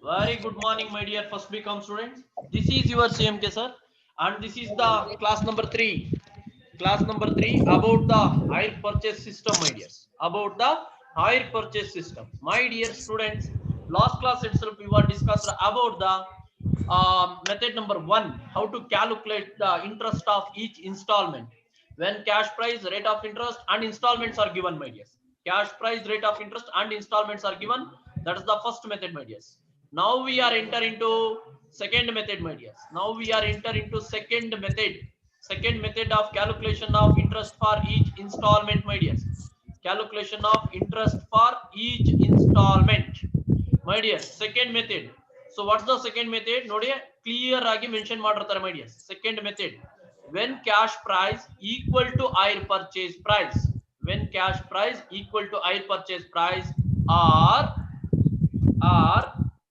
Very good morning, my dear first BCom students. This is your CMK sir, and this is the class number 3. Class number 3 about the hire purchase system, my dears. About the hire purchase system, my dear students. Last class itself we were discussed about the method number 1, how to calculate the interest of each installment when cash price, rate of interest, and installments are given, my dears. Cash price, rate of interest, and installments are given. That is the first method, my dears. Now we are enter into second method, my dears. Now we are enter into second method. Second method of calculation of interest for each installment, my dears. Calculation of interest for each installment, my dears. Second method. So what's the second method? Nodi clear agi mention ಮಾಡಿರ್ತಾರೆ, my dears. Second method, when cash price equal to hire purchase price. When cash price equal to hire purchase price, or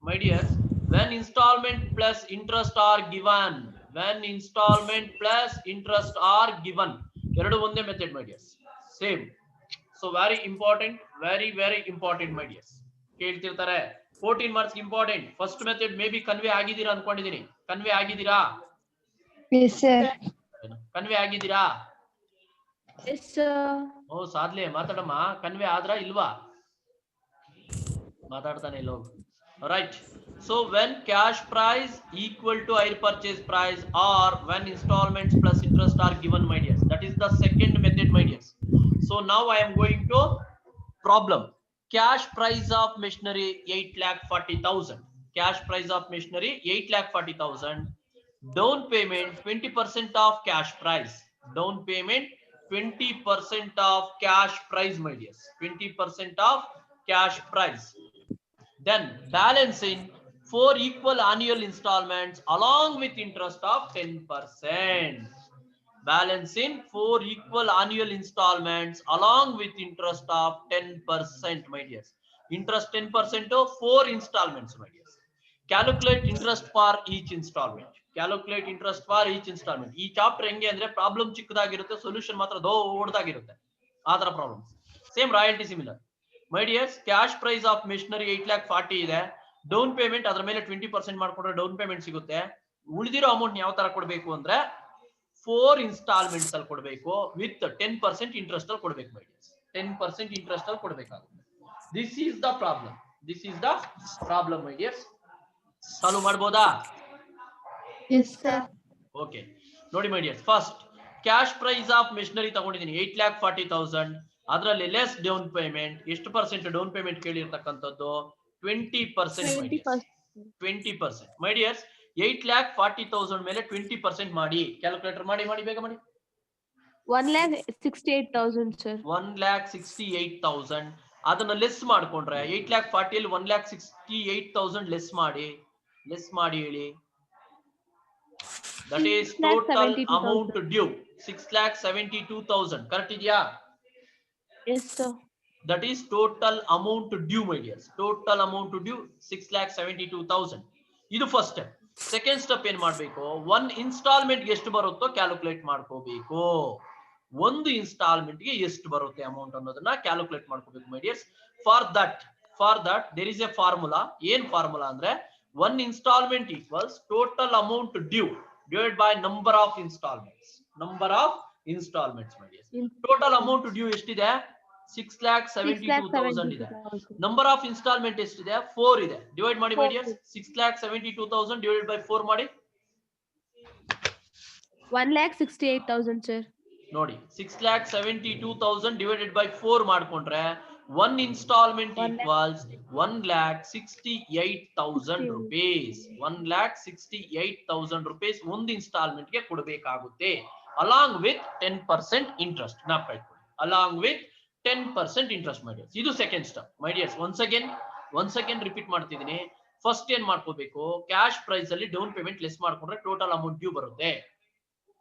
my dears, when installment plus interest are given. When installment plus interest are given. ಎರಡು ಒಂದೇ method, my dears. Same. So very important, very important, my dears. ಕೇಳ್ತಿರ್ತಾರೆ 14 marks important. First method may be convey ಆಗಿದ್ದೀರಾ ಅನ್ಕೊಂಡಿದ್ದೀನಿ. Convey ಆಗಿದ್ದೀರಾ? Yes, sir. Convey ಆಗಿದ್ದೀರಾ? Yes, sir. ಓ ಸಾಧ್ಲೆ ಮಾತಾಡಮ್ಮ. Convey ಆದ್ರಾ ಇಲ್ವಾ? ಮಾತಾಡ್ತಾನೆ ಇಲ್ಲ. Right. So when cash price equal to hire purchase price, or when installments plus interest are given, my dears. That is the second method, my dears. So now I am going to problem. Cash price of machinery 8,40,000. Cash price of machinery 8,40,000. Down payment 20% of cash price. Down payment 20% of cash price, my dears. 20% of cash price. Then balance in 4 equal annual installments along with interest of 10%. Balance in 4 equal annual installments along with interest of 10%, my dears. Interest 10% of 4 installments, my dears. Calculate interest for each installment. Calculate interest for each installment. ಈ chapter ಹೆಂಗೆ ಅಂದ್ರೆ problem ಚಿಕ್ಕದಾಗಿರುತ್ತೆ, solution ಮಾತ್ರ ದೊಡ್ಡದಾಗಿರುತ್ತೆ. ಆ ತರ problem. Same royalty similar. My dears, cash price of machinery 8,40,000 ಇದೆ. Down payment ಅದ್ರ ಮೇಲೆ 20% ಮಾಡ್ಕೊಂಡ್ರೆ ಡೌನ್ ಪೇಮೆಂಟ್ ಸಿಗುತ್ತೆ. ಉಳಿದಿರೋ ಅಮೌಂಟ್ ಯಾವ ತರ ಕೊಡಬೇಕು ಅಂದ್ರೆ 4 ಇನ್ಸ್ಟಾಲ್ಮೆಂಟ್ಸ್ ಅಲ್ಲಿ ಕೊಡಬೇಕು, ವಿತ್ 10% ಇಂಟ್ರೆಸ್ಟ್ ಅಲ್ಲಿ ಕೊಡಬೇಕು, ಮೈ ಡಿಯರ್ಸ್. 10% ಇಂಟ್ರೆಸ್ಟ್ ಅಲ್ಲಿ ಕೊಡಬೇಕಾಗುತ್ತೆ. This is the problem. This is the problem, my dears. Solve ಮಾಡಬಹುದಾ? Yes, sir. ಓಕೆ ನೋಡಿ my dears, first cash price of machinery ತಗೊಂಡಿದ್ದೀನಿ 8,40,000. ಅದರಲ್ಲಿ ಲೆಸ್ ಡೌನ್ ಪೇಮೆಂಟ್. ಎಷ್ಟು ಪರ್ಸೆಂಟ್ ಡೌನ್ ಪೇಮೆಂಟ್ ಕೇಳಿರ್ತಕ್ಕಂಥದ್ದು? 20%, ಮೈ ಡಿಯರ್ಸ್. 20%, my dears. 8,40,000 ಮೇಲೆ 20% ಮಾಡಿ. Calculator ಮಾಡಿ ಬೇಗ ಮಾಡಿ. 1,68,000, sir. 1,68,000. ಅದನ್ನ ಲೆಸ್ ಮಾಡ್ಕೊಂಡ್ರೆ 8,40,000 ಅಲ್ಲಿ 1,68,000 ಲೆಸ್ ಮಾಡಿ ಹೇಳಿ. That is total amount due 6,72,000. Correct ಇದೆಯಾ? Yes, sir. That is total amount due, my dears. Total amount due 6,72,000. ಇದು ಫಸ್ಟ್ ಸ್ಟೆಪ್. ಸೆಕೆಂಡ್ ಸ್ಟೆಪ್ ಏನ್ ಮಾಡ್ಬೇಕು? ಒನ್ ಇನ್ಸ್ಟಾಲ್ಮೆಂಟ್ ಎಷ್ಟು ಬರುತ್ತೋ ಕ್ಯಾಲ್ಕುಲೇಟ್ ಮಾಡ್ಕೋಬೇಕು. ಒಂದು ಇನ್ಸ್ಟಾಲ್ಮೆಂಟ್ ಗೆ ಎಷ್ಟು ಬರುತ್ತೆ ಅಮೌಂಟ್ ಅನ್ನೋದನ್ನ ಕ್ಯಾಲ್ಕುಲೇಟ್ ಮಾಡ್ಕೋಬೇಕು, my dears. For that there is a formula. ಏನ್ ಫಾರ್ಮುಲಾ ಅಂದ್ರೆ, one installment equals total amount due divided by number of installments. Number of installments, my dears. Total amount due ಎಷ್ಟಿದೆ? 6,72,000 ಇದೆ. Number of installment ಎಷ್ಟಿದೆ? 4 ಇದೆ. Divide ಮಾಡಿ, my dears. 6,72,000 divided by 4 ಮಾಡಿ. 1,68,000, sir. ನೋಡಿ, 6,72,000 divided by 4 ಮಾಡ್ಕೊಂಡ್ರೆ one installment equals 1,68,000 rupees. 1,68,000 rupees ಒಂದು installment ಗೆ ಕೊಡಬೇಕಾಗುತ್ತೆ, along with 10% interest. along with 10% interest, my dears. ಇದು second step, my dears. once again repeat ಮಾಡ್ತಿದ್ದೀನಿ. ಫಸ್ಟ್ ಏನ್ ಮಾಡ್ಕೋಬೇಕು? ಕ್ಯಾಶ್ ಪ್ರೈಸ್ ಅಲ್ಲಿ ಡೌನ್ ಪೇಮೆಂಟ್ ಲೆಸ್ ಮಾಡ್ಕೊಂಡ್ರೆ ಟೋಟಲ್ ಅಮೌಂಟ್ ಡ್ಯೂ ಬರುತ್ತೆ.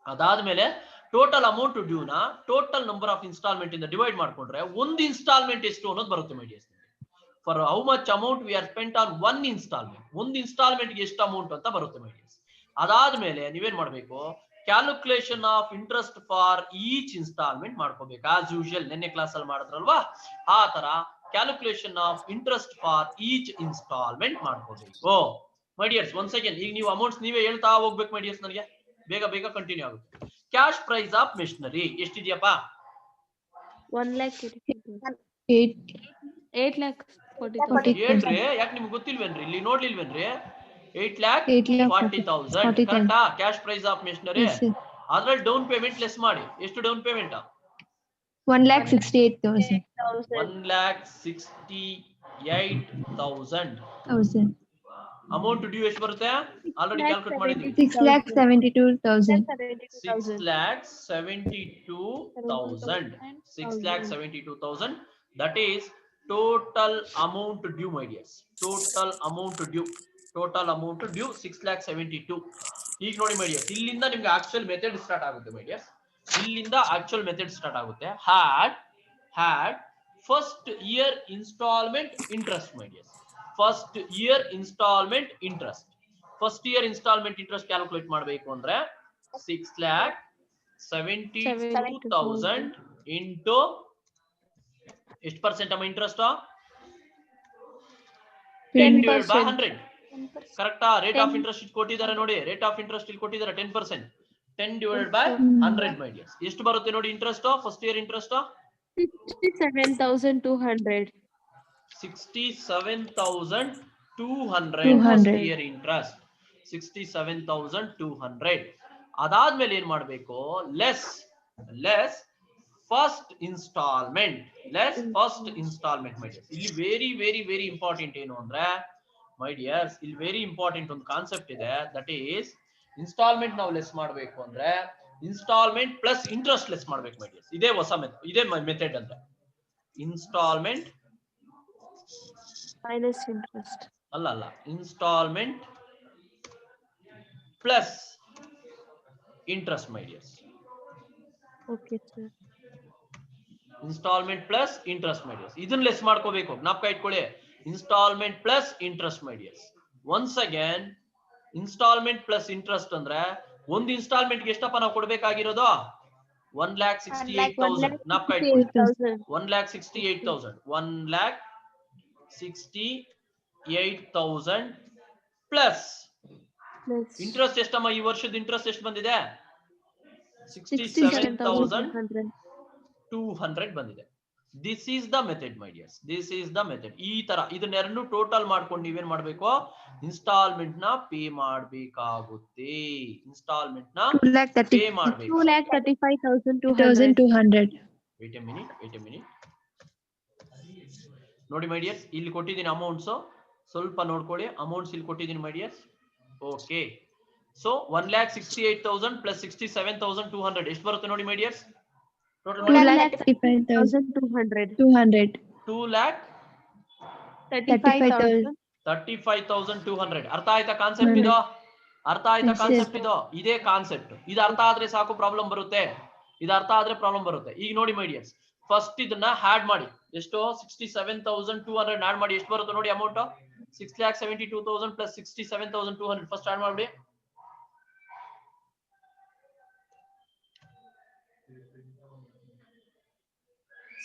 ಅದಾದ್ಮೇಲೆ ಟೋಟಲ್ ಅಮೌಂಟ್ ಡ್ಯೂ ನ ಟೋಟಲ್ ನಂಬರ್ ಆಫ್ ಇನ್ಸ್ಟಾಲ್ಮೆಂಟ್ ಇಂದ ಡಿವೈಡ್ ಮಾಡ್ಕೊಂಡ್ರೆ ಒಂದು ಇನ್ಸ್ಟಾಲ್ಮೆಂಟ್ ಎಷ್ಟು ಅನ್ನೋದು ಬರುತ್ತೆ, my dears. For how much amount we are spent on one installment. ಒಂದು ಇನ್ಸ್ಟಾಲ್ಮೆಂಟ್ ಗೆ ಎಷ್ಟು ಅಮೌಂಟ್ ಅಂತ ಬರುತ್ತೆ, ಮೈ ಡಿಯರ್ಸ್. ಅದಾದ್ಮೇಲೆ ನೀವೇನ್ ಮಾಡ್ಬೇಕು? Calculation of interest for each instalment ಮಾಡ್ಕೋಬೇಕು. ಆಸ್ ಯೂಶುವಲ್ ನೆನ್ನೆ ಕ್ಲಾಸ್ ಅಲ್ಲಿ ಮಾಡಿದ್ರಲ್ವಾ, ಆ ತರ calculation of interest for each instalment ಮಾಡ್ಕೋಬೇಕು. ಮೈ ಡಿಯರ್ಸ್ ಒನ್ ಸೆಕೆಂಡ್, ಈಗ ನೀವು ಅಮೌಂಟ್ಸ್ ನೀವೇ ಹೇಳ್ತಾ ಹೋಗ್ಬೇಕು ಮೈ ಡಿಯರ್ಸ್, ನನಗೆ ಬೇಗ ಬೇಗ ಕಂಟಿನ್ಯೂ ಆಗುತ್ತೆ. ಕ್ಯಾಶ್ ಪ್ರೈಸ್ ಆಫ್ ಮೆಷಿನರಿ ಎಷ್ಟಿದೆಯಪ್ಪ? 1 lakh 8 lakh 40,000. ಏನ್ರಿ, ಯಾಕೆ ನಿಮ್ಗೆ ಗೊತ್ತಿಲ್ವೇನ್ರಿ? ಇಲ್ಲಿ ನೋಡ್ಲಿಲ್ವೇನ್ರಿ? 8,40,000 ಕರೆಕ್ಟಾ? Cash price of machinery. ಅದ್ರಲ್ಲಿ ಡೌನ್ ಪೇಮೆಂಟ್ ಲೆಸ್ ಮಾಡಿ. ಎಷ್ಟು ಡೌನ್ ಪೇಮೆಂಟ್? 1,68,000. 1,68,000. ಅಮೌಂಟ್ ಡ್ಯೂ ಎಷ್ಟು ಬರುತ್ತೆ? ಆಲ್ರೆಡಿ ಕ್ಯಾಲ್ಕುಲೇಟ್ ಮಾಡಿದೀವಿ. 6,72,000. 6,72,000. 6,72,000. That is total amount due, my dears. Total amount due. Total amount due 6,72,000. ಈಗ ನೋಡಿ my dears, ಇಲ್ಲಿಂದ ನಿಮ್ಗೆ ಆಕ್ಚುಯಲ್ ಮೆಥಡ್ ಸ್ಟಾರ್ಟ್ ಆಗುತ್ತೆ my dears. ಇಲ್ಲಿಂದ ಆಕ್ಚುಯಲ್ ಮೆಥಡ್ ಸ್ಟಾರ್ಟ್ ಆಗುತ್ತೆ. had first year installment interest my dears. First year installment interest. First year installment interest calculate ಮಾಡಬೇಕು ಅಂದ್ರೆ 6,72,000 into ಎಷ್ಟು ಪರ್ಸೆಂಟ್ ಅಮ್ಮ ಇಂಟ್ರೆಸ್ಟ್? 10/100. ಕರೆಕ್ಟಾ? ರೇಟ್ ಆಫ್ ಇಂಟ್ರೆಸ್ಟ್ ಇಷ್ಟು ಕೊಟ್ಟಿದ್ದಾರೆ ನೋಡಿ, ರೇಟ್ ಆಫ್ ಇಂಟ್ರೆಸ್ಟ್ ಇಲ್ಲಿ ಕೊಟ್ಟಿದ್ದಾರೆ 10%. 10/100 ಮೈ ಡಿಯರ್ಸ್ ಎಷ್ಟು ಬರುತ್ತೆ ನೋಡಿ interest? First year interest 67,200. 67,200 first year interest. 67,200. ಅದಾದ್ಮೇಲೆ ಏನ್ ಮಾಡ್ಬೇಕು? Less first installment. My dears ಇಲ್ಲಿ ವೆರಿ ವೆರಿ ವೆರಿ ಇಂಪಾರ್ಟೆಂಟ್ ಏನು ಅಂದ್ರೆ ಮೈ ಡಿಯರ್ಸ್, ಇಲ್ಲಿ ವೆರಿ ಇಂಪಾರ್ಟೆಂಟ್ ಒಂದು ಕಾನ್ಸೆಪ್ಟ್ ಇದೆ. ದಟ್ ಈಸ್ ಇನ್ಸ್ಟಾಲ್ಮೆಂಟ್ ನಾವು ಲೆಸ್ ಮಾಡಬೇಕು ಅಂದ್ರೆ ಇನ್ಸ್ಟಾಲ್ಮೆಂಟ್ ಪ್ಲಸ್ ಇಂಟ್ರೆಸ್ಟ್ ಲೆಸ್ ಮಾಡ್ಬೇಕು ಮೈ ಡಿಯರ್ಸ್. ಇದೇ ಹೊಸ ಮೆಥಡ್, ಇದೇ ಮೆಥಡ್ ಅಂದ್ರೆ ಇನ್ಸ್ಟಾಲ್ಮೆಂಟ್ Minus interest. ಅಲ್ಲ installment plus interest my dears. Okay, sir. Installment plus interest my dears. ಇದನ್ನ ಲೆಸ್ ಮಾಡ್ಕೋಬೇಕು, ಜ್ಞಾಪಕ ಇಟ್ಕೊಳ್ಳಿ. Installment plus interest my dears. Once again installment plus interest ಅಂದ್ರೆ ಒಂದು ಇನ್ಸ್ಟಾಲ್ಮೆಂಟ್ ಗೆ ಎಷ್ಟಪ್ಪ ನಾವು ಕೊಡ್ಬೇಕಾಗಿರೋದು? 1,68,000. ಜ್ಞಾಪಕ ಇಟ್ಕೊಳ್ಳಿ. 1,68,000. 1,68,000 ಪ್ಲಸ್ ಇಂಟ್ರೆಸ್ಟ್ ಎಷ್ಟಮ್ಮ? ಈ ವರ್ಷದ ಇಂಟ್ರೆಸ್ಟ್ ಎಷ್ಟು ಬಂದಿದೆ? 67,200 ಬಂದಿದೆ. This is the method my dears. This is the method. ಈ ತರ ಇದನ್ನೆರಡು ಟೋಟಲ್ ಮಾಡ್ಕೊಂಡು ನೀವೇನ್ ಮಾಡ್ಬೇಕು? ಇನ್ಸ್ಟಾಲ್ಮೆಂಟ್ ನ ಪೇ ಮಾಡ್ಬೇಕಾಗುತ್ತೆ. ಇನ್ಸ್ಟಾಲ್ಮೆಂಟ್ ನ ಪೇ ಮಾಡ್ಬೇಕು. 2,35,200. Wait a minute. ನೋಡಿ ಮೈ ಡಿಯರ್ಸ್, ಇಲ್ಲಿ ಕೊಟ್ಟಿದ್ದೀನಿ ಅಮೌಂಟ್ಸ್, ಸ್ವಲ್ಪ ನೋಡ್ಕೊಳ್ಳಿ. ಅಮೌಂಟ್ಸ್ ಇಲ್ಲಿ ಕೊಟ್ಟಿದ್ದೀನಿ ಮೈ ಡಿಯರ್ಸ್. ಓಕೆ, ಸೊ 1,68,000 ಪ್ಲಸ್ 67,200 ಎಷ್ಟು ಬರುತ್ತೆ ನೋಡಿ ಮೈ ಡಿಯರ್ಸ್? ಟೋಟಲ್ 2,35,200. 2,35,200. ಅರ್ಥ ಆಯ್ತಾ ಕಾನ್ಸೆಪ್ಟ್ ಇದು? ಇದೇ ಕಾನ್ಸೆಪ್ಟ್. ಇದು ಅರ್ಥ ಆದ್ರೆ ಸಾಕು, ಪ್ರಾಬ್ಲಮ್ ಬರುತ್ತೆ. ಈಗ ನೋಡಿ ಮೈ ಡಿಯರ್ಸ್, ಫಸ್ಟ್ ಇದನ್ನ ಹ್ಯಾಡ್ ಮಾಡಿ. ಎಷ್ಟು? 67,200 ಆಡ್ ಮಾಡಿ. ಎಷ್ಟು ಬರುತ್ತೆ ನೋಡಿ ಅಮೌಂಟ್? 6,72,000 ಪ್ಲಸ್ 67,200. ಫಸ್ಟ್ ಆಡ್ ಮಾಡಿ.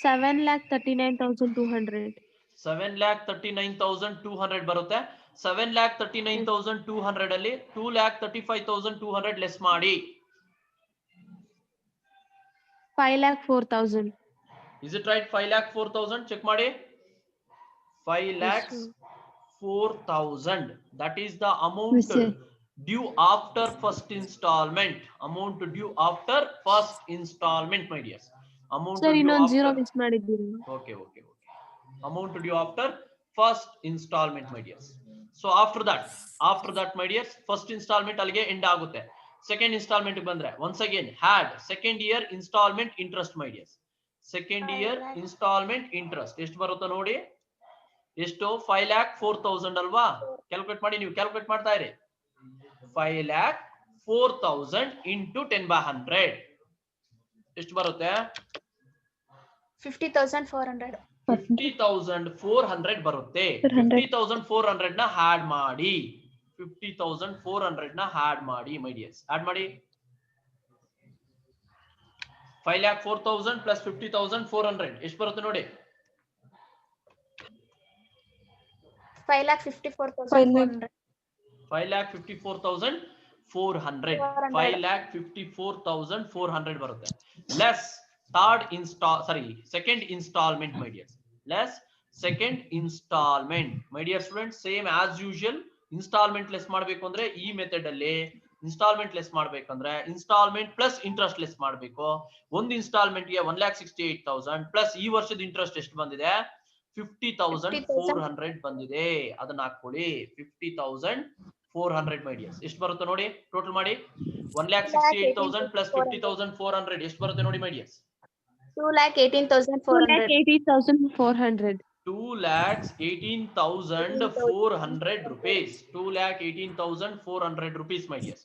7,39,200. 7,39,200 ಬರುತ್ತೆ. 7,39,200 ಅಲ್ಲಿ 2,35,200 ಲೆಸ್ ಮಾಡಿ. 5,04,000. Is it right? 5,04,000. ಚೆಕ್ ಮಾಡಿ. 5,04,000. That is the amount due after first installment. Amount due after first installment, my dears. Amount Sir, due ಇನ್ನೊಂದು after. ಜೀರೋ ಮಿಸ್ ಮಾಡಿದ್ದೀರಿ. Okay. Amount due after first installment, my dears. So after that, my dears, first installment ಅಲ್ಲಿಗೆ end ಆಗುತ್ತೆ. Second installment ಬಂದ್ರೆ once again had second year installment interest, my dears. Second year installment interest ಎಷ್ಟು ಬರುತ್ತೆ ನೋಡಿ? ಎಷ್ಟು? 5,04,000 ಅಲ್ವಾ? Calculate ಮಾಡಿ, ನೀವು ಕ್ಯಾಲ್ಕುಲೇಟ್ ಮಾಡ್ತಾ ಇರಿ. 5,04,000 into 10/100 ಎಷ್ಟು ಬರುತ್ತೆ? 50,400. 50,400 ಬರುತ್ತೆ. 50,400 ನ ಹ್ಯಾಡ್ ಮಾಡಿ. 50,400 ನ ಹ್ಯಾಡ್ ಮಾಡಿ, ಮೈ ಡಿಯರ್ಸ್. ಆಡ್ ಮಾಡಿ. 5,04,000 ಪ್ಲಸ್ 50,400 ಎಷ್ಟು ಬರುತ್ತೆ ನೋಡಿ? 5,54,400. 5,54,400. 400. 5,54,400 ಬರುತ್ತೆ. Less second installment, my dears. Less second installment, my dear students. Same as usual. Installment less ಮಾಡಬೇಕು ಅಂದ್ರೆ ಈ ಮೆಥಡ್ ಅಲ್ಲಿ ಇನ್ಸ್ಟಾಲ್ಮೆಂಟ್ ಲೆಸ್ ಮಾಡ್ಬೇಕಂದ್ರೆ ಇನ್ಸ್ಟಾಲ್ಮೆಂಟ್ ಪ್ಲಸ್ ಇಂಟ್ರೆಸ್ಟ್ ಲೆಸ್ ಮಾಡಬೇಕು. ಒಂದು ಇನ್ಸ್ಟಾಲ್ಮೆಂಟ್ ಗೆ 1,68,000 ಪ್ಲಸ್ ಈ ವರ್ಷದ ಇಂಟ್ರೆಸ್ಟ್ ಎಷ್ಟು ಬಂದಿದೆ? 50,400 ಬಂದಿದೆ. ಅದನ್ನ ಹಾಕೊಳ್ಳಿ. 50,400 my dears. ಎಷ್ಟು ಬರುತ್ತೆ ನೋಡಿ, ಟೋಟಲ್ ಮಾಡಿ. 1,68,000 ಪ್ಲಸ್ 50,400 ಎಷ್ಟು ಬರುತ್ತೆ ನೋಡಿ my dears? 2,18,400. 2,80,400. 2,18,400 rupees. 2,18,400 rupees my dears.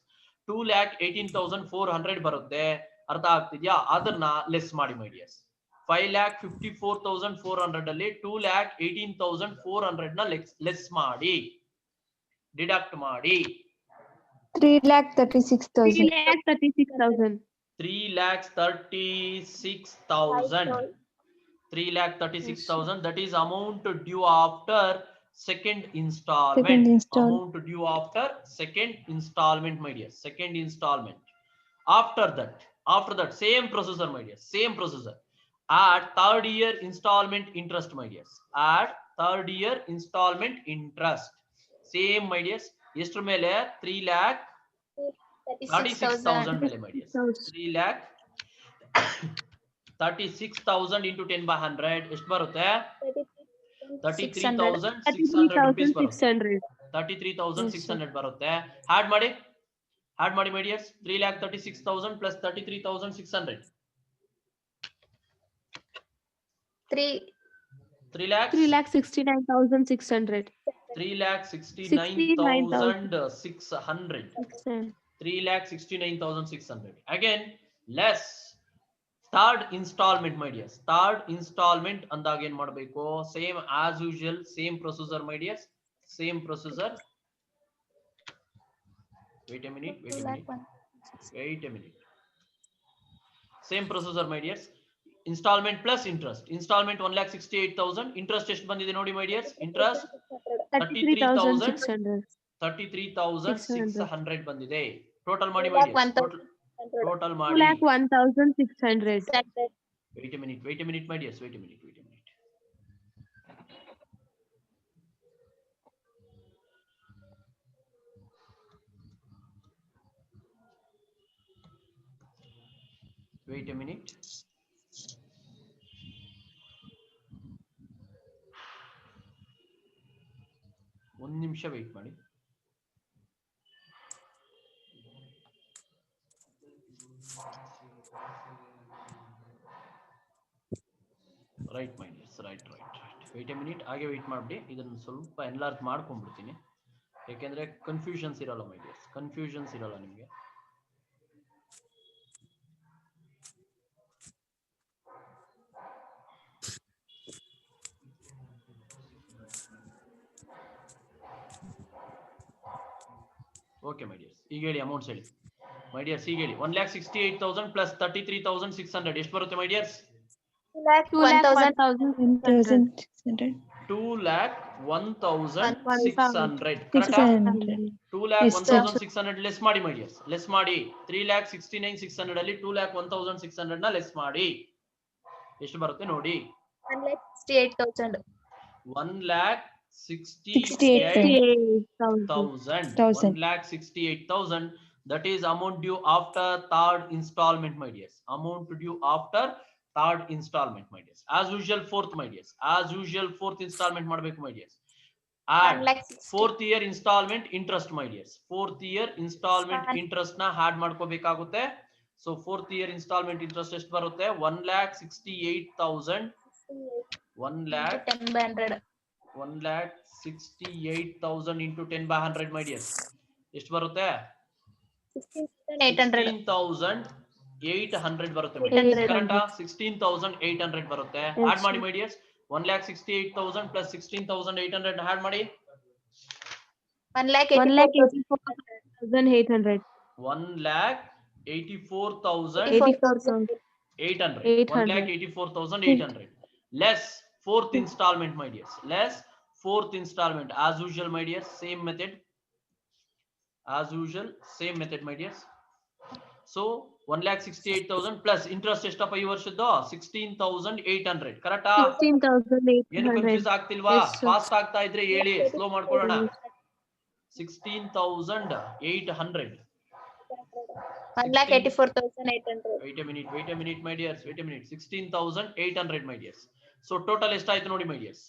2,18,400 ಬರುತ್ತೆ. ಅರ್ಥ ಆಗ್ತಿದ್ಯಾ? ಅದನ್ನ ಲೆಸ್ ಮಾಡಿ my dears. 5,54,400 ಅಲ್ಲಿ 2,18,400 ನ ಲೆಸ್ ಮಾಡಿ, ಡಿಡಕ್ಟ್ ಮಾಡಿ. 3,36,000. 3,36,000. 3,36,000. 3,36,000. That is amount due after second installment. Amount due after second installment, my dear. Second installment. After that, same procedure, my dear. Same procedure. Add third year installment interest, my dears. Add third year installment interest. Same, my dears. Yestr mele 3,36,000 mele, my dears. 3,36,000 into 10 by 100 ಎಷ್ಟು ಬರುತ್ತೆ? 33,600 rupees ಬರುತ್ತೆ. 33,600 ಬರುತ್ತೆ. Add ಮಾಡಿ my dears. 3,36,000 plus 33,600. 3,69,600. 3,69,600. 3,69,600. Again, less third installment, my dears. Third installment ಅಂದಾಗ ಏನ್ ಮಾಡಬೇಕು? Same as usual, same procedure, my dears. Same procedure. Wait a minute. Same procedure, my dears. Installment plus interest. Installment 1,68,000. Interest ಎಷ್ಟು ಬಂದಿದೆ ನೋಡಿ my dears? Interest 33,600. 33,600 ಬಂದಿದೆ. Total ಮಾಡಿ my dears. Total ಮಾಡಿ. 2,01,600. Wait a minute, my dears. Wait a minute. Wait a minute. ಒಂದು ನಿಮಿಷ wait ಮಾಡಿ. Right my dears, right. Wait a minute, ಹಾಗೆ ವೇಟ್ ಮಾಡ್ಬಿಡಿ. ಇದನ್ನು ಸ್ವಲ್ಪ ಎನ್ಲಾರ್ಜ್ ಮಾಡ್ಕೊಂಡ್ಬಿಡ್ತೀನಿ, ಯಾಕೆಂದ್ರೆ ಕನ್ಫ್ಯೂಷನ್ಸ್ ಇರಲ್ಲ my dears. ಕನ್ಫ್ಯೂಷನ್ಸ್ ಇರಲ್ಲ ನಿಮಗೆ. Okay my dears. ಈಗ ಹೇಳಿ ಅಮೌಂಟ್ಸ್ ಹೇಳಿ my dears. ಈಗ ಹೇಳಿ 1,68,000 plus 33,600 ಎಷ್ಟು ಬರುತ್ತೆ my dears? 2,01,600. 2,01,600. ಕರೆಕ್ಟಾ? 2,01,600 ಲೆಸ್ ಮಾಡಿ my dears. ಲೆಸ್ ಮಾಡಿ. 3,69,600 ಅಲ್ಲಿ 2,01,600 ನ ಲೆಸ್ ಮಾಡಿ. ಎಷ್ಟು ಬರುತ್ತೆ ನೋಡಿ? 1,68,000. 1,68,000. That is amount due after third installment, my dears. Amount due after third installment, my dears. As usual, fourth, my dears. As usual, fourth installment ಮಾಡಬೇಕು my dears. Add fourth year installment interest, my dears. Fourth year installment interest ನ add ಮಾಡ್ಕೋಬೇಕಾಗುತ್ತೆ. So fourth year installment interest ಎಷ್ಟು ಬರುತ್ತೆ? 1,68,000. 1,68,000 into 10 by 100, my dears. ಎಷ್ಟು ಬರುತ್ತೆ? 16,800 ಬರುತ್ತೆ my dears. ಕರೆಕ್ಟಾ? 16,800 ಬರುತ್ತೆ. ಆಡ್ ಮಾಡಿ my dears. 1,68,000 plus 16,800 ನ ಆಡ್ ಮಾಡಿ. 1,84,800. 1,84,800. 1,84,800. Less fourth installment, my dears. Less fourth installment as usual, my dears, same method as usual, same method, my dears. So 1,68,000 plus interest ಎಷ್ಟಪ್ಪ ಈ ವರ್ಷದ್ದು 16,800 ಕರೆಕ್ಟಾ? 16,800. ಏನು ಕನ್ಫ್ಯೂಸ್ ಆಗ್ತಿಲ್ವಾ? Yes, sir. ಫಾಸ್ಟ್ ಆಗ್ತಾ ಇದ್ರೆ ಹೇಳಿ, ಸ್ಲೋ ಮಾಡ್ಕೊಳ್ಳೋಣ. 16,800. 1,84,800. Wait a minute, my dears. Wait a minute. 16,800, my dears. So total ಎಷ್ಟಾಯ್ತು ನೋಡಿ, my dears?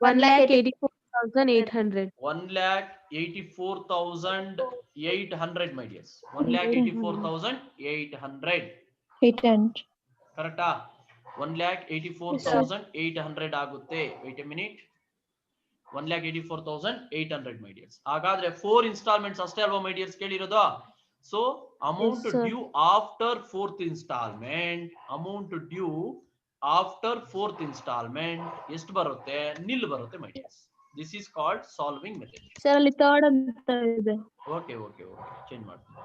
1,84,800. 1,84,800, my dears. 1,84,800. 800. ಕರೆಕ್ಟಾ? 1,84,800 ಆಗುತ್ತೆ. Wait a minute. 1,84,800, my dears. ಹಾಗಾದ್ರೆ 4 installments ಅಷ್ಟೇ ಅಲ್ವಾ, my dears, ಕೇಳಿರೋದು? So amount Yes, sir. due after fourth installment, amount due after fourth installment ಎಷ್ಟು ಬರುತ್ತೆ? nil ಬರುತ್ತೆ, my dears. This is called solving method. Sir, ಅಲ್ಲಿ third ಅಂತ ಇದೆ. Okay, change ಮಾಡ್ತೀನಿ.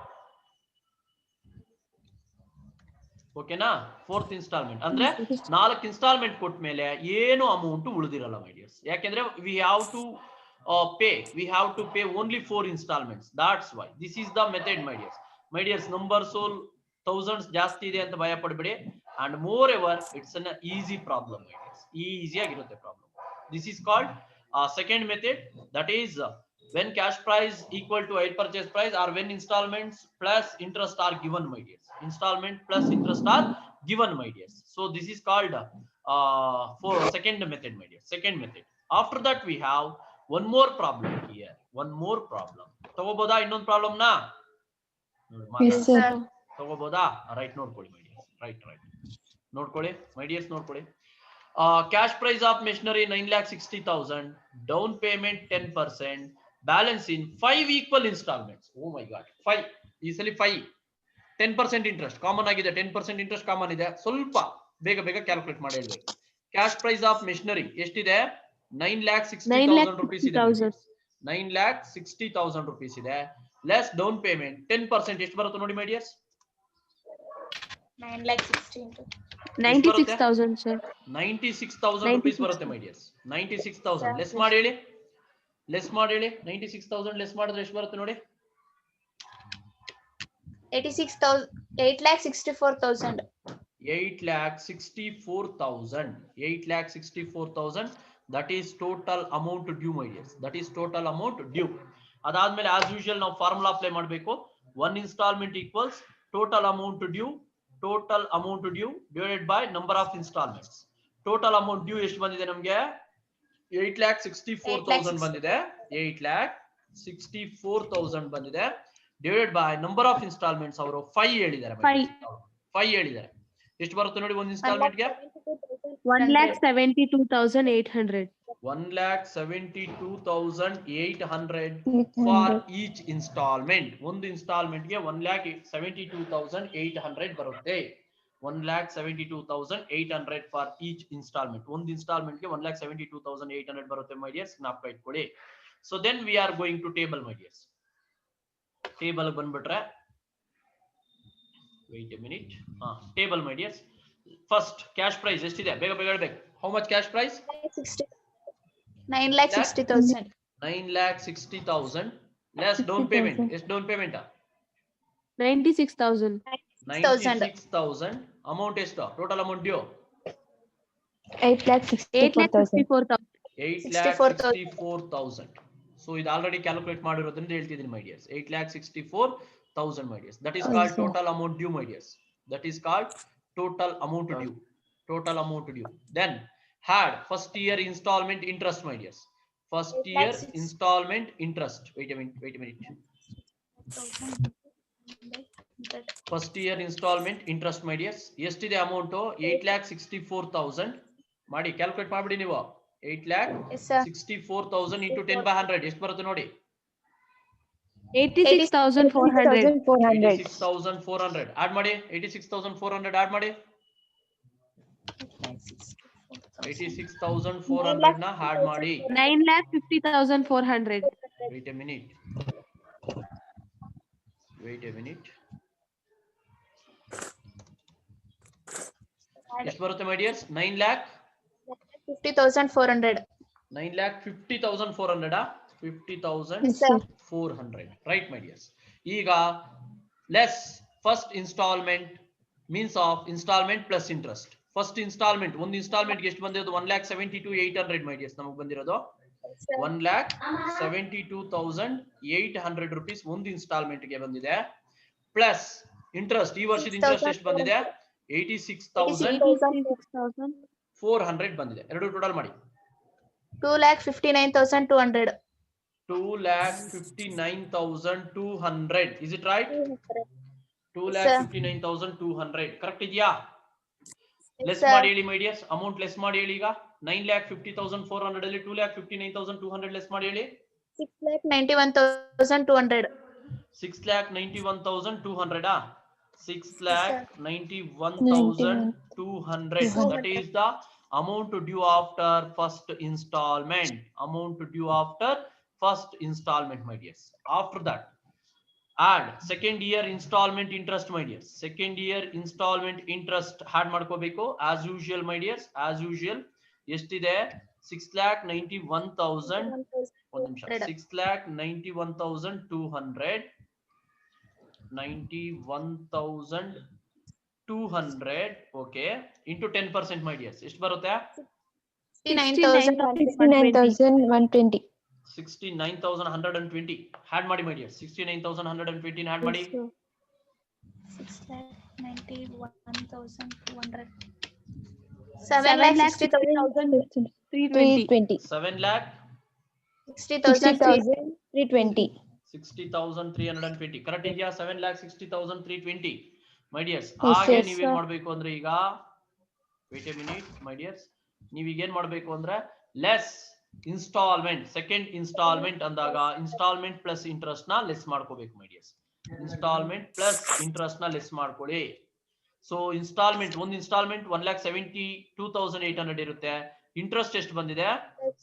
ಓಕೆನಾ? ಫೋರ್ತ್ ಇನ್ಸ್ಟಾಲ್ಮೆಂಟ್ ಅಂದ್ರೆ 4 ಇನ್ಸ್ಟಾಲ್ಮೆಂಟ್ ಕೊಟ್ಟ ಮೇಲೆ ಏನು ಅಮೌಂಟ್ ಉಳಿದಿರಲ್ಲ, ಮೈ ಡಿಯರ್ಸ್. ಯಾಕೆಂದ್ರೆ we have to pay only 4 installments. That's why this is the method, my dears. My dears, numbers thousands ಜಾಸ್ತಿ ಇದೆ ಅಂತ ಭಯ ಪಡಬೇಡಿ. And moreover it's an easy problem, my dears. Easy ಆಗಿರುತ್ತೆ problem. This is called second method, that is when cash price equal to hire purchase price or when installments plus interest are given, my dears. Installment plus interest are given, my dears. So this is called for second method, my dears. Second method. After that we have one more problem here. One more problem. ತಗೋಬೋದಾ ಇನ್ನೊಂದು problem ನಾ? Yes, sir. ತಗೋಬೋದಾ? Right ನೋಡ್ಕೊಳ್ಳಿ, my dears. Right ನೋಡ್ಕೊಳ್ಳಿ, my dears, ನೋಡ್ಕೊಳ್ಳಿ. Cash price of machinery 9,60,000, down payment 10%, balance in 5 equal installments. Oh my god, 5 easily 5 10% interest common ಆಗಿದೆ. 10% interest common ಇದೆ. ಸ್ವಲ್ಪ ಬೇಗ calculate ಮಾಡಿ ಹೇಳ್ಬೇಕು. ಕ್ಯಾಶ್ ಪ್ರೈಸ್ ಆಫ್ ಮೆಷಿನರಿ ಎಷ್ಟಿದೆ? 9,60,000 rupees ಇದೆ. 9,60,000 rupees ಇದೆ. Less down payment 10%. ಎಷ್ಟು ಬರುತ್ತೆ ನೋಡಿ, ಮೈ ಡಿಯರ್ಸ್? 96,000, sir. 96,000 rupees ಬರುತ್ತೆ, ಮೈ ಡಿಯರ್ಸ್. 96,000 ಲೆಸ್ ಮಾಡಿ ಹೇಳಿ. 96,000 ಲೆಸ್ ಮಾಡಿದ್ರೆ ಎಷ್ಟು ಬರುತ್ತೆ ನೋಡಿ? 8,64,000. 8,64,000. That is total amount due, my dears. That is total amount due. ಅದಾದ್ಮೇಲೆ ಆಸ್ ಯೂಶುವಲ್ ನಾವು ಫಾರ್ಮುಲಾ ಅಪ್ಲೈ ಮಾಡಬೇಕು. 1 installment equals total amount due divided by number of installments. Total amount due ಎಷ್ಟು ಬಂದಿದೆ ನಮಗೆ? 8,64,000 ಬಂದಿದೆ. 8,64,000 ಬಂದಿದೆ. Divided by number of instalments ಅವರು 5 ಹೇಳಿದ್ದಾರೆ. 5 ಹೇಳಿದ್ದಾರೆ. ಎಷ್ಟು ಬರುತ್ತೆ ನೋಡಿ ಒಂದು ಇನ್ಸ್ಟಾಲ್ಮೆಂಟ್ ಗೆ? 1,72,800. 1,72,800 ಫಾರ್ ಈಚ್ ಇನ್ಸ್ಟಾಲ್ಮೆಂಟ್. ಒಂದು ಇನ್ಸ್ಟಾಲ್ಮೆಂಟ್ ಗೆ 1,72,800 ಬರುತ್ತೆ. 1,72,800 ಫಾರ್ ಈಚ್ ಇನ್ಸ್ಟಾಲ್ಮೆಂಟ್. ಒಂದು ಇನ್ಸ್ಟಾಲ್ಮೆಂಟ್ ಗೆ 1,72,800 ಬರುತ್ತೆ, ಮೈ ಡಿಯರ್ಸ್. ಜ್ಞಾಪಕ ಇಟ್ಕೊಳ್ಳಿ. So then we are going to table, my dears. Table ಬಂದ್ಬಿಟ್ರೆ wait a minute. Table, my dears. First cash price ಎಷ್ಟಿದೆ? ಬೇಗ ಹೇಳ್ಬೇಕು. How much cash price? 9,60,000. 9,60,000 less down payment. ಎಷ್ಟು ಡೌನ್ ಪೇಮೆಂಟ್? 96,000. 96,000. ಅಮೌಂಟ್ ಎಷ್ಟು? Total amount due 8,64,000. 8,64,000. So ಇದು already calculate ಮಾಡಿರೋದ್ರಿಂದ ಹೇಳ್ತಿದ್ದೀನಿ, my dears. 8,64,000, my dears. That is called total amount due, my dears. That is called total amount due. Total amount due. Then had first year installment interest, my dears. First year installment interest. Wait a minute. First year installment interest, my dears. ಎಷ್ಟಿದೆ amount? 8,64,000. ಮಾಡಿ calculate ಮಾಡ್ಬಿಡಿ ನೀವು. 8,64,000 into 10 by 100 ಎಷ್ಟು ಬರುತ್ತೆ ನೋಡಿ? 86,400. 86,400 add ಮಾಡಿ. 86,400 add ಮಾಡಿ. 86,400 ನ ಆಡ್ ಮಾಡಿ. 9,50,400. Wait a minute. ಎಷ್ಟು ಬರುತ್ತೆ, my dears? 9,50,400. 9,50,400 Yes, sir. 50,400 right my dears. ಈಗ less first installment means of installment plus interest. First installment ಒಂದು installment ಗೆ ಎಷ್ಟು ಬಂದಿರೋದು 1,72,800 my dears ನಮಗೆ ಬಂದಿರೋದು 1,72,800 rupees ಒಂದು installment ಗೆ ಬಂದಿದೆ ಪ್ಲಸ್ ಇಂಟ್ರೆಸ್ಟ್ ಈ ವರ್ಷದ ಇಂಟ್ರೆಸ್ಟ್ ಎಷ್ಟು ಬಂದಿದೆ 86,400 ಬಂದಿದೆ. ಎರಡು ಟೋಟಲ್ ಮಾಡಿ 2,59,200. 2,59,200 is it right? 2,59,200 correct ಇದೆಯಾ? ಲೆಸ್ ಮಾಡಿ ಹೇಳಿ my dears, ಅಮೌಂಟ್ ಲೆಸ್ ಮಾಡಿ ಹೇಳಿ. ಈಗ 9,50,400 ಅಲ್ಲಿ 2,59,200 ಲೆಸ್ ಮಾಡಿ ಹೇಳಿ. 6,91,200. 6,91,200 6,91,200 that is the amount due after first installment. Amount due after first installment my dears. After that add second year installment interest my dears. Second year installment interest add ಮಾಡ್ಕೋಬೇಕು as usual my dears. As usual ಎಷ್ಟಿದೆ 6,91,000 ಒಂದು ನಿಮಿಷ 6,91,200 91,200 okay into 10% my dears ಎಷ್ಟು ಬರುತ್ತೆ 69,120. 69,120 add ಮಾಡಿ my dears. 69,120 add ಮಾಡಿ 6,91,200. 7,60,320. 7,60,320 60,320. correct ಇದೆಯಾ? 7,60,320 my dears. Yes, ಹಾಗೆ yes, ನೀವೇನ್ sir. ಮಾಡ್ಬೇಕು ಅಂದ್ರೆ ಈಗ wait a minute my dears. ನೀವೀಗ ಏನ್ ಮಾಡ್ಬೇಕು ಅಂದ್ರೆ ಲೆಸ್ ಇನ್ಸ್ಟಾಲ್ಮೆಂಟ್ ಸೆಕೆಂಡ್ ಇನ್ಸ್ಟಾಲ್ಮೆಂಟ್ ಅಂದಾಗ ಇನ್ಸ್ಟಾಲ್ಮೆಂಟ್ ಪ್ಲಸ್ ಇಂಟ್ರೆಸ್ಟ್ ನ ಲೆಸ್ ಮಾಡ್ಕೋಬೇಕು my dears. Instalment plus interest ನ ಲೆಸ್ ಮಾಡ್ಕೊಳ್ಳಿ. ಸೊ ಇನ್ಸ್ಟಾಲ್ಮೆಂಟ್ ಒಂದು ಇನ್ಸ್ಟಾಲ್ಮೆಂಟ್ 1,72,800 ಇರುತ್ತೆ. ಇಂಟ್ರೆಸ್ಟ್ ಎಷ್ಟು ಬಂದಿದೆ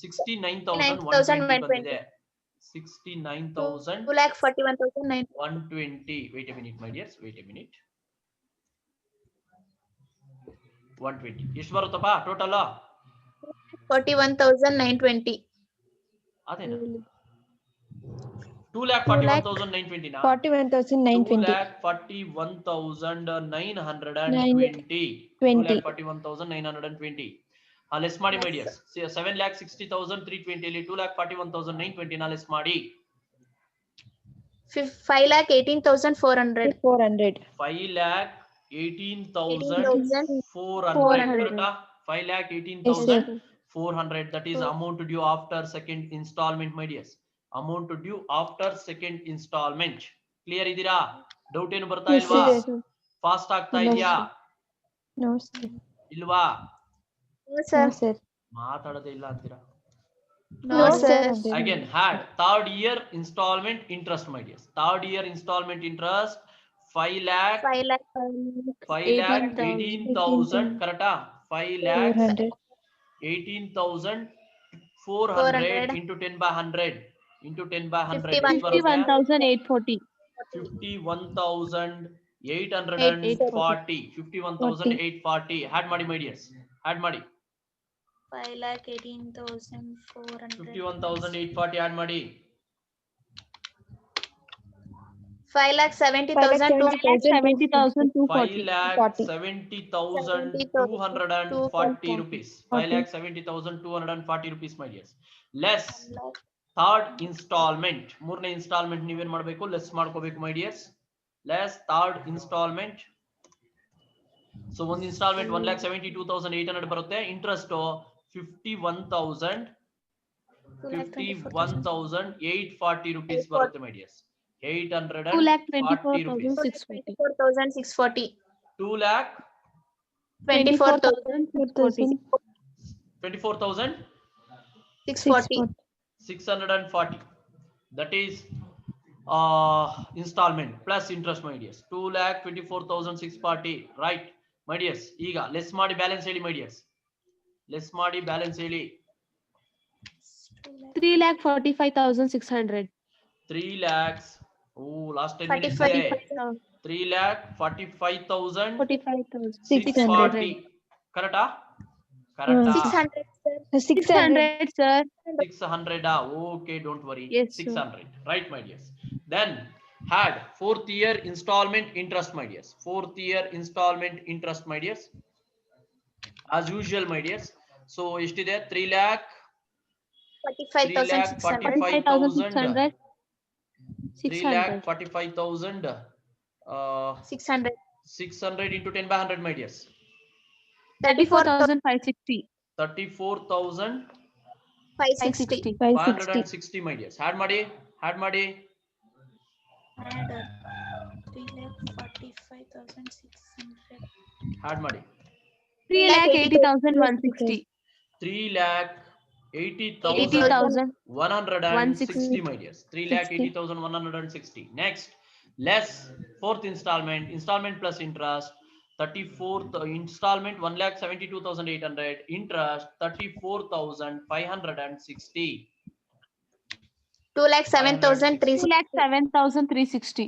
69,120 ಬಂದಿದೆ. 69,120 2,41,900. wait a minute my dears, wait a minute. 120 ಎಷ್ಟು ಬರುತ್ತಪ್ಪ ಟೋಟಲ್? 41,920. ಅದೇನಾ 2,41,920 ನಾ 41,920. 2,41,920 2,41,920 ಲೆಸ್ ಮಾಡಿ my dears. 7,60,320 ಅಲ್ಲಿ 2,41,920 ನ ಲೆಸ್ ಮಾಡಿ 5,18,400. 5,18,400 5,18,400 that is amount due after second installment my dears. Amount due after second installment. Clear ಇದೀರಾ? ಡೌಟ್ ಏನು ಬರ್ತಾ ಇಲ್ವಾ? ಫಾಸ್ಟ್ ಆಗ್ತಾ ಇದೆಯಾ? No sir. ಇಲ್ವಾ? No sir. ಮಾತಾಡೋದೇ ಇಲ್ಲ ಅಂತೀರಾ? No sir. Again had third year installment interest my dears. Third year installment interest 5,18,000 correcta? 5,18,400 into 10 by 100 into 10 by 100 51,840. 51,840 51,840 add ಮಾಡಿ my dears. Add ಮಾಡಿ 5,18,400. 51,840 add ಮಾಡಿ 5,70,240. 5,70,240 rupees. 5,70,240 rupees my dears. Less third installment ಮೂರನೇ instalment ನೀವೇನ್ ಮಾಡಬೇಕು less ಮಾಡ್ಕೋಬೇಕು my dears. Less third installment. So ಒಂದು instalment 1,72,800 ಬರುತ್ತೆ. Interest 51,840 rupees ಬರುತ್ತೆ my dears. 840 rupees. 24,640. 2,24,640 that is installment plus interest my dears. 2,24,640 right my dears. ಈಗ less ಮಾಡಿ balance ಹೇಳಿ my dears. ಲೆಸ್ ಮಾಡಿ ಬ್ಯಾಲೆನ್ಸ್ ಹೇಳಿ 3,45,600. 3 lakhs. Oh, last 10 minutes 3,45,640 45,600. correct? Correct. 600. 600, sir. 600. Okay, don't worry. Yes, sir. 600. Right, my dears. Then had fourth year installment interest, my dears. Fourth year installment interest, my dears. As usual, my dears. So, there 3 lakh. 45,600. 45,600. 3 lakh 600. 45,000. 600. 600 into 10 by 100, my dears. 34,560. 34,560, 560. 560. my dears. Had ಮಾಡಿ. Add 3,45,600. Had ಮಾಡಿ. 3,80,160. 3,80,160, my dears. 3,80,160. Next, less fourth installment plus interest. 34th installment 1,72,800, interest 34,560. 2,07,360.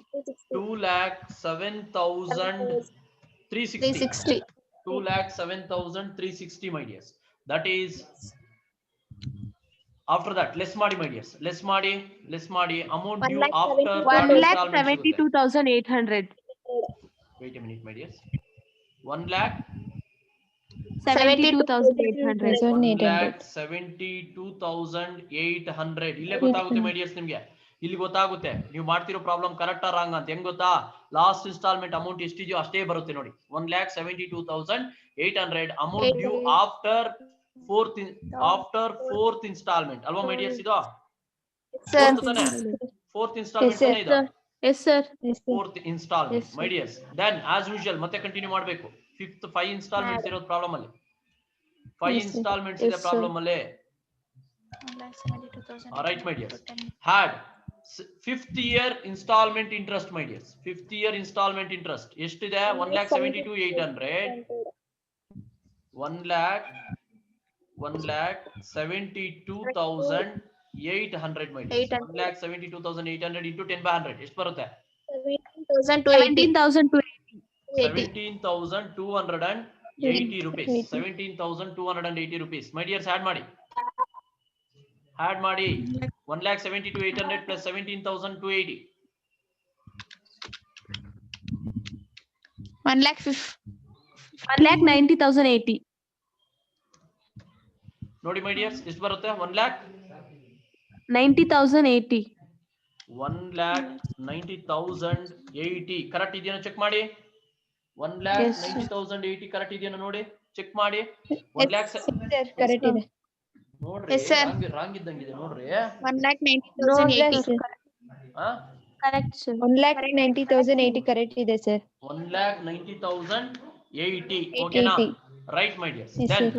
2,07,360. 2,07,360. 2,07,360, my dears. That is, after that, less ಮಾಡಿ, my dears. Less ಮಾಡಿ. Amount due after third installment ಸಿಗುತ್ತೆ. 1,72,800. Wait a minute, my dears. 1,72,800. 1,72,800. ಇಲ್ಲೇ ಗೊತ್ತಾಗುತ್ತೆ, my dears. ನಿಮ್ಗೆ ಇಲ್ಲಿ ಗೊತ್ತಾಗುತ್ತೆ ನೀವು ಮಾಡ್ತಿರೋ ಪ್ರಾಬ್ಲಮ್ ಕರೆಕ್ಟ್ ರಾಂಗ್ ಅಂತ. ಹೆಂಗ್ ಗೊತ್ತಾ? ಲಾಸ್ಟ್ ಇನ್ಸ್ಟಾಲ್ಮೆಂಟ್ ಅಮೌಂಟ್ ಎಷ್ಟಿದೆಯೋ ಅಷ್ಟೇ ಬರುತ್ತೆ ನೋಡಿ. 1,72,800 amount due after fourth installment ಅಲ್ವಾ, ಮೈ ಡಿಯರ್ಸ್? ಇದು ಫೋರ್ತ್ ಇನ್ಸ್ಟಾಲ್ಮೆಂಟ್ ಇದು. Yes, sir. Fourth installment, Yes, my dears. Then as usual ಮತ್ತೆ ಕಂಟಿನ್ಯೂ ಮಾಡಬೇಕು. ಫಿಫ್ತ್ 5 ಇನ್ಸ್ಟಾಲ್ಮೆಂಟ್ಸ್ ಇರೋದು ಪ್ರಾಬ್ಲಮ್ ಅಲ್ಲಿ. 5 ಇನ್ಸ್ಟಾಲ್ಮೆಂಟ್ಸ್ ಇದೆ ಪ್ರಾಬ್ಲಮ್ ಅಲ್ಲಿ. Alright, my dears. Had fifth year installment interest, my dears. Fifth year installment interest ಎಷ್ಟಿದೆ? 1,72,800. 1,72,800, my dears. 1,72,800 into 10 by 100 ಎಷ್ಟು ಬರುತ್ತೆ? 17,280 rupees. 17,280 rupees. My dears, add ಮಾಡಿ. 1,72,800 plus 17,280. 1,90,080. ನೋಡಿ, my dears, ಎಷ್ಟು ಬರುತ್ತೆ? 90,080. 1,90,080 ಕರೆಕ್ಟ್ ಇದೆಯಾ ಚೆಕ್ ಮಾಡಿ. 1,90,080 ಕರೆಕ್ಟ್ ಇದೆಯಾ ನೋಡಿ, ಚೆಕ್ ಮಾಡಿ. 1 lakh ಕರೆಕ್ಟ್ ಇದೆ ನೋಡ್ರಿ, ರಾಂಗ್ ಇದ್ದಂಗಿದೆ ನೋಡ್ರಿ. 1,90,080. Correct, sir. 1,90,080 ಕರೆಕ್ಟ್ ಇದೆ ಸರ್. 1,90,080 ಓಕೆನಾ? Right, my dears. Then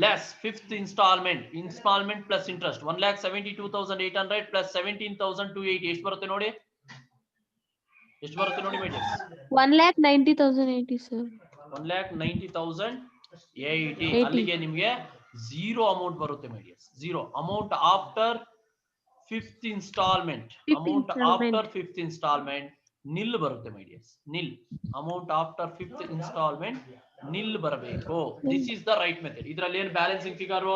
less fifth installment plus interest 1,72,800 plus 17,280 ಎಷ್ಟು ಬರುತ್ತೆ ನೋಡಿ? ಎಷ್ಟು ಬರುತ್ತೆ ನೋಡಿ, ಮೈ ಡಿಯರ್ಸ್? 1,90,080, sir. 1,90,080. ಅಲ್ಲಿಗೆ ನಿಮಗೆ ಝೀರೋ ಅಮೌಂಟ್ ಬರುತ್ತೆ, my dears. Zero amount after fifth installment. Nil ಬರುತ್ತೆ, my dears. Nil amount after fifth installment nil ಬರಬೇಕು. This is the right method. ಇದ್ರಲ್ಲಿ ಏನು ಬ್ಯಾಲೆನ್ಸಿಂಗ್ ಫಿಗರ್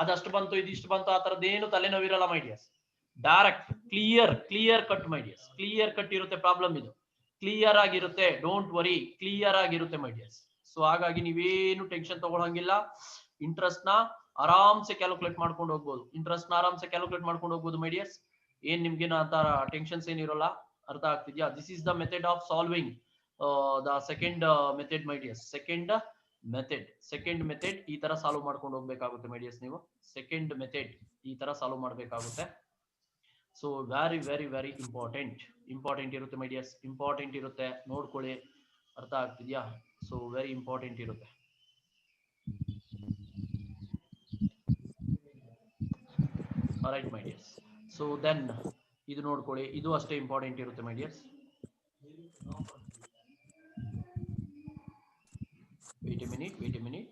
ಅದಷ್ಟು ಬಂತು ಇದಿಷ್ಟು ಬಂತು ಆ ತರದ್ದು ಏನು ತಲೆನೋವಿರಲ್ಲ, ಮೈ ಡಿಯರ್ಸ್. ಡೈರೆಕ್ಟ್ ಕ್ಲಿಯರ್ ಕಟ್, ಮೈ ಡಿಯರ್ಸ್. ಕ್ಲಿಯರ್ ಕಟ್ ಇರುತ್ತೆ ಪ್ರಾಬ್ಲಮ್. ಇದು ಕ್ಲಿಯರ್ ಆಗಿರುತ್ತೆ, ಡೋಂಟ್ ವರಿ, ಕ್ಲಿಯರ್ ಆಗಿರುತ್ತೆ, ಮೈ ಡಿಯರ್ಸ್. ಸೊ ಹಾಗಾಗಿ ನೀವೇನು ಟೆನ್ಷನ್ ತಗೊಳಂಗಿಲ್ಲ. ಇಂಟ್ರೆಸ್ಟ್ ನ ಆರಾಮ್ಸೆ ಕ್ಯಾಲ್ಕುಲೇಟ್ ಮಾಡ್ಕೊಂಡು ಹೋಗ್ಬೋದು, ಮೈ ಡಿಯರ್ಸ್. ಏನ್ ನಿಮ್ಗೇನು ಅಂತ ಟೆನ್ಷನ್ಸ್ ಏನಿರೋಲ್ಲ. ಅರ್ಥ ಆಗ್ತಿದ್ಯಾ? This is the method of solving the second method, my dears. Second method ಈ ತರ ಸಾಲ್ವ್ ಮಾಡ್ಕೊಂಡು ಹೋಗ್ಬೇಕಾಗುತ್ತೆ, ಮೈ ಡಿಯರ್ಸ್. ನೀವು ಸೆಕೆಂಡ್ ಮೆಥಡ್ ಈ ತರ ಸಾಲ್ವ್ ಮಾಡ್ಬೇಕಾಗುತ್ತೆ. So very very very important ಇರುತ್ತೆ, ಮೈ ಡಿಯರ್ಸ್. ಇಂಪಾರ್ಟೆಂಟ್ ಇರುತ್ತೆ, ನೋಡ್ಕೊಳ್ಳಿ. ಅರ್ಥ ಆಗ್ತಿದ್ಯಾ? ಸೊ ವೆರಿ ಇಂಪಾರ್ಟೆಂಟ್ ಇರುತ್ತೆ. Alright, my dears. So then ಇದು ನೋಡ್ಕೊಳ್ಳಿ, ಇದು ಅಷ್ಟೇ ಇಂಪಾರ್ಟೆಂಟ್ ಇರುತ್ತೆ, ಮೈ ಡಿಯರ್ಸ್. wait a minute.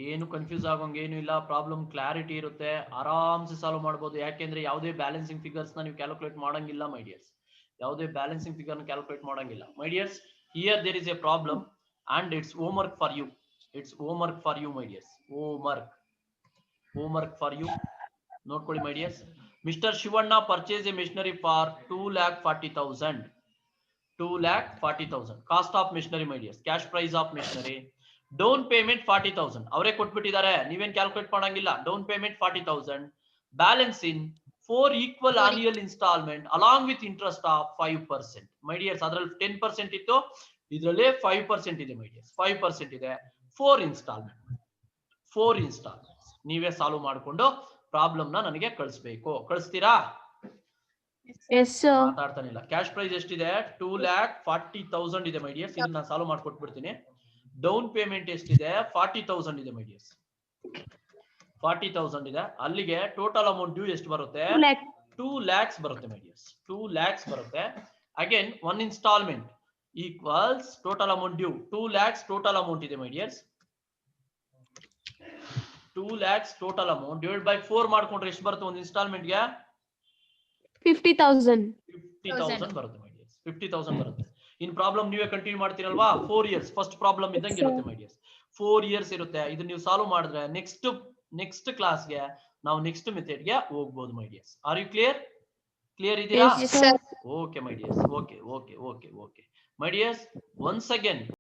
ಏನು ಕನ್ಫ್ಯೂಸ್ ಆಗೋಂಗೆ ಏನು ಇಲ್ಲ, ಪ್ರಾಬ್ಲಮ್ ಕ್ಲಾರಿಟಿ ಇರುತ್ತೆ, ಆರಾಮ್ಸೆ ಸಾಲ್ವ್ ಮಾಡ್ಬೋದು. ಯಾಕೆಂದ್ರೆ ಯಾವುದೇ ಬ್ಯಾಲೆನ್ಸಿಂಗ್ ಫಿಗರ್ಸ್ ನ ನೀವು ಕ್ಯಾಲ್ಕುಲೇಟ್ ಮಾಡಂಗಿಲ್ಲ ಮೈ ಡಿಯರ್ಸ್, ಯಾವುದೇ ಬ್ಯಾಲೆನ್ಸಿಂಗ್ ಫಿಗರ್ ನ ಕ್ಯಾಲ್ಕುಲೇಟ್ ಮಾಡಂಗಿಲ್ಲ my dears. Here there is a problem and it's homework for you, it's homework for you my dears, homework for you. ನೋಡ್ಕೊಳ್ಳಿ my dears. Mister Shivanna purchase a machinery ಫಾರ್ 2,40,000. 2,40,000 cost of machinery my dears, cash price of machinery. Down payment 40,000 ಅವರೇ ಕೊಟ್ಬಿಟ್ಟಿದ್ದಾರೆ, ನೀವೇನ್ calculate ಮಾಡಂಗಿಲ್ಲ. Down payment 40,000, balance in 4 equal annual installment along with interest of 5%. My dears ಅದ್ರಲ್ಲಿ 10% ಇತ್ತು, ಇದರಲ್ಲಿ 5% ಇದೆ my dears, 5% ಇದೆ. 4 installments ನೀವೇ ಸಾಲ್ವ್ ಮಾಡ್ಕೊಂಡು ಪ್ರಾಬ್ಲಮ್ ನ ನನಗೆ ಕಳಿಸ್ಬೇಕು. ಕಳಿಸ್ತೀರಾ? Yes sir. ಮಾತಾಡ್ತಾನಿಲ್ಲ. ಕ್ಯಾಶ್ ಪ್ರೈಸ್ ಎಷ್ಟಿದೆ? 2,40,000 ಇದೆ ಮೈ ಡಿಯರ್ಸ್. ಇದನ್ನ ನಾನು ಸಾಲ್ವ್ ಮಾಡ್ಕೊಟ್ಬಿಡ್ತೀನಿ. ಡೌನ್ ಪೇಮೆಂಟ್ ಎಷ್ಟಿದೆ? 40,000 ಇದೆ ಮೈ ಡಿಯರ್ಸ್, 40,000 ಇದೆ. ಅಲ್ಲಿಗೆ ಟೋಟಲ್ ಅಮೌಂಟ್ ಡ್ಯೂ ಎಷ್ಟು ಬರುತ್ತೆ? 2 lakhs ಬರುತ್ತೆ ಮೈ ಡಿಯರ್ಸ್, 2 lakhs ಬರುತ್ತೆ. Again 1 installment equals total amount due 2 lakhs total amount ಇದೆ my dears. 2 lakhs total amount divide by 4 ಮಾಡ್ಕೊಂಡ್ರೆ ಎಷ್ಟು ಬರುತ್ತೆ ಒಂದು ಇನ್ಸ್ಟಾಲ್ಮೆಂಟ್ ಗೆ? 50,000. 50,000 ಬರುತ್ತೆ ಮೈ ಡಿಯರ್ಸ್, 50,000 ಬರುತ್ತೆ. ಇನ್ ಪ್ರಾಬ್ಲಮ್ ನೀವೇ ಕಂಟಿನ್ಯೂ ಮಾಡ್ತೀರಲ್ವಾ? 4 years ಫಸ್ಟ್ ಪ್ರಾಬ್ಲಮ್ ಇದ್ದಂಗೆ ಇರುತ್ತೆ ಮೈ ಡಿಯರ್ಸ್, 4 years ಇರುತ್ತೆ. ಇದು ನೀವು ಸಾಲ್ವ್ ಮಾಡಿದ್ರೆ ನೆಕ್ಸ್ಟ್ ಕ್ಲಾಸ್ಗೆ ನಾವು ನೆಕ್ಸ್ಟ್ ಮೆಥಡ್ ಗೆ ಹೋಗ್ಬೋದು ಮೈ ಡಿಯರ್ಸ್. ಆರ್ ಯು ಕ್ಲಿಯರ್ ಇದೆಯಾ? Yes, sir. Okay my dears, okay my dears. Once again